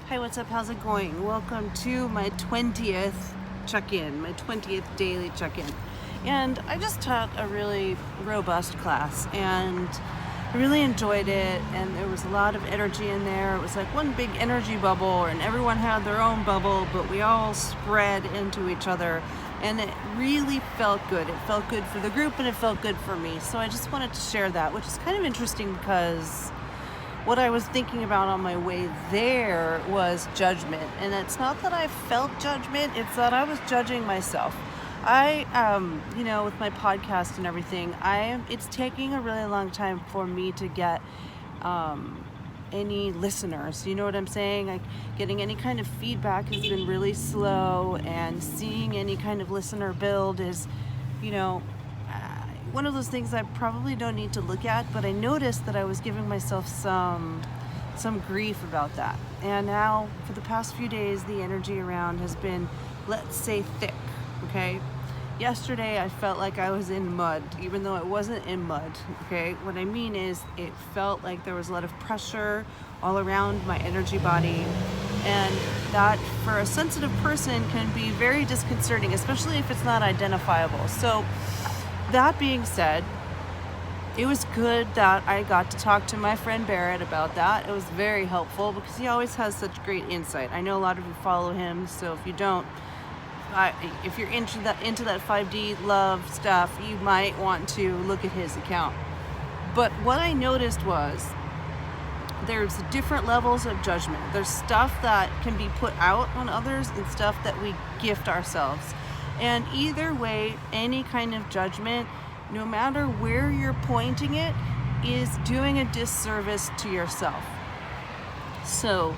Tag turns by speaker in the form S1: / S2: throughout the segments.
S1: Hi, what's up? How's it going? Welcome to my 20th check-in, my 20th daily check-in. And I just taught a really robust class and I really enjoyed it, and there was a lot of energy in there. It was like one big energy bubble, and everyone had their own bubble, but we all spread into each other, and it really felt good. It felt good for the group and it felt good for me. So I just wanted to share that, which is kind of interesting because what I was thinking about on my way there was judgment. And it's not that I felt judgment, it's that I was judging myself. With my podcast and everything, it's taking a really long time for me to get any listeners. You know what I'm saying? Like, getting any kind of feedback has been really slow, and seeing any kind of listener build is, one of those things I probably don't need to look at, but I noticed that I was giving myself some grief about that. And now, for the past few days, the energy around has been, let's say, thick, okay? Yesterday, I felt like I was in mud, even though I wasn't in mud, okay? What I mean is, it felt like there was a lot of pressure all around my energy body, and that, for a sensitive person, can be very disconcerting, especially if it's not identifiable. So, that being said, it was good that I got to talk to my friend Barrett about that. It was very helpful because he always has such great insight. I know a lot of you follow him, so if you don't, if you're into that 5D love stuff, you might want to look at his account. But what I noticed was there's different levels of judgment. There's stuff that can be put out on others and stuff that we gift ourselves. And either way, any kind of judgment, no matter where you're pointing it, is doing a disservice to yourself. So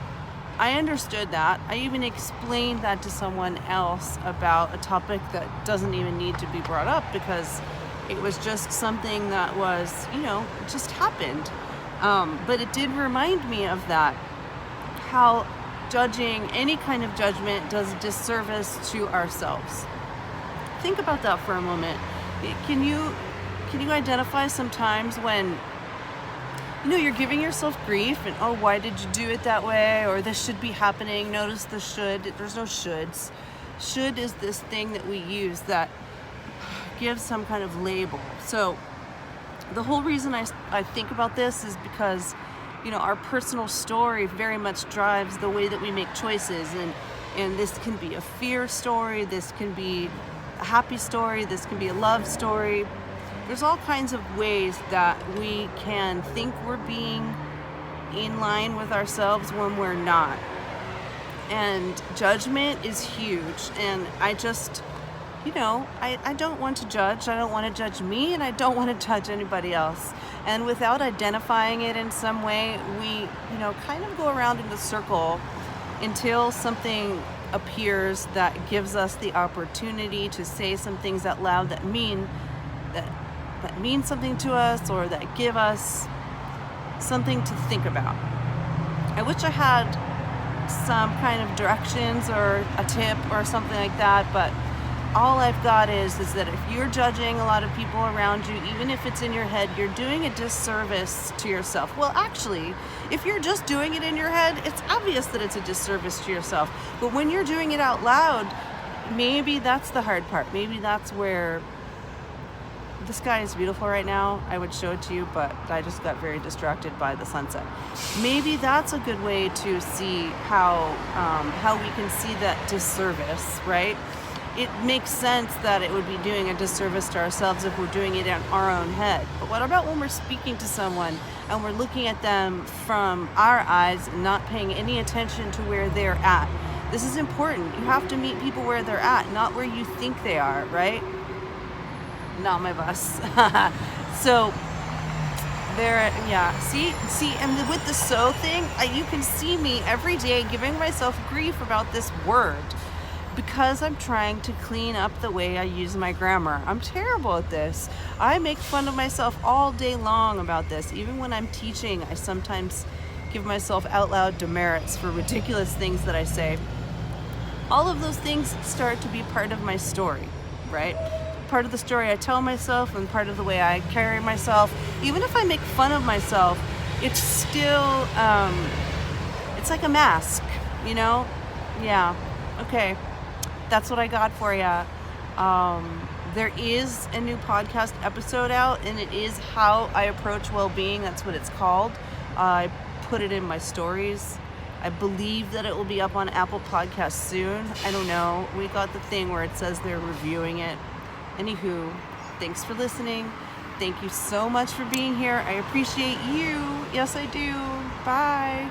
S1: I understood that. I even explained that to someone else about a topic that doesn't even need to be brought up because it was just something that was, just happened. But it did remind me of that, how judging, any kind of judgment, does a disservice to ourselves. Think about that for a moment. Can you identify some times when you're giving yourself grief and, oh, why did you do it that way, or this should be happening? Notice the should. There's no shoulds. Should is this thing that we use that gives some kind of label. So the whole reason I think about this is because our personal story very much drives the way that we make choices, and this can be a fear story, this can be a happy story, this can be a love story. There's all kinds of ways that we can think we're being in line with ourselves when we're not. And judgment is huge. And I just, I don't want to judge. I don't want to judge me, and I don't want to judge anybody else. And without identifying it in some way, we, kind of go around in a circle until something appears that gives us the opportunity to say some things out loud that mean something to us, or that give us something to think about. I wish I had some kind of directions or a tip or something like that, but all I've got is that if you're judging a lot of people around you, even if it's in your head, you're doing a disservice to yourself. Well, actually, if you're just doing it in your head, it's obvious that it's a disservice to yourself. But when you're doing it out loud, maybe that's the hard part. Maybe that's where the sky is beautiful right now. I would show it to you, but I just got very distracted by the sunset. Maybe that's a good way to see how we can see that disservice, right? It makes sense that it would be doing a disservice to ourselves if we're doing it in our own head. But what about when we're speaking to someone and we're looking at them from our eyes and not paying any attention to where they're at? This is important. You have to meet people where they're at, not where you think they are, right? Not my bus. So there, yeah. See, and with the so thing, you can see me every day giving myself grief about this word because I'm trying to clean up the way I use my grammar. I'm terrible at this. I make fun of myself all day long about this. Even when I'm teaching, I sometimes give myself out loud demerits for ridiculous things that I say. All of those things start to be part of my story, right? Part of the story I tell myself and part of the way I carry myself. Even if I make fun of myself, it's still, it's like a mask. you know? Yeah. Okay. That's what I got for you. There is a new podcast episode out, and it is How I Approach Well-Being. That's what it's called. I put it in my stories. I believe that it will be up on Apple Podcasts soon. I don't know. We got the thing where it says they're reviewing it. Anywho, thanks for listening. Thank you so much for being here. I appreciate you. Yes, I do. Bye.